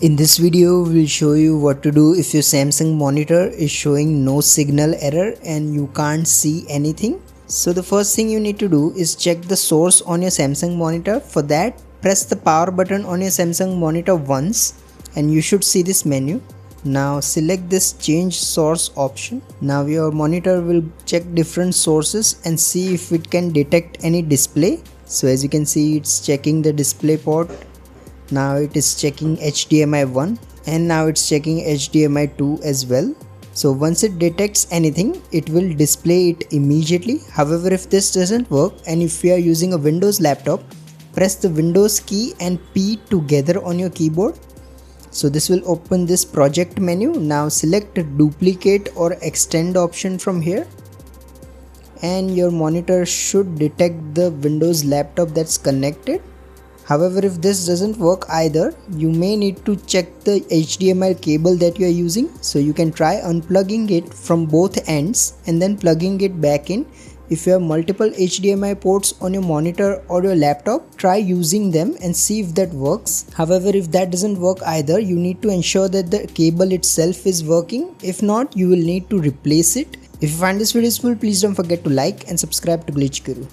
In this video, we'll show you what to do if your Samsung monitor is showing no signal error and you can't see anything. So the first thing you need to do is check the source on your Samsung monitor. For that, press the power button on your Samsung monitor once and you should see this menu. Now select this change source option. Now your monitor will check different sources and see if it can detect any display. So as you can see, it's checking the display port. Now it is checking HDMI 1 and now it's checking HDMI 2 as well. So once it detects anything, it will display it immediately. However, if this doesn't work and if you are using a Windows laptop, press the Windows key and P together on your keyboard. So this will open this project menu. Now select duplicate or extend option from here. And your monitor should detect the Windows laptop that's connected. However, if this doesn't work either, you may need to check the HDMI cable that you are using. So you can try unplugging it from both ends and then plugging it back in. If you have multiple HDMI ports on your monitor or your laptop, try using them and see if that works. However, if that doesn't work either, you need to ensure that the cable itself is working. If not, you will need to replace it. If you find this video useful, please don't forget to like and subscribe to Glitch Guru.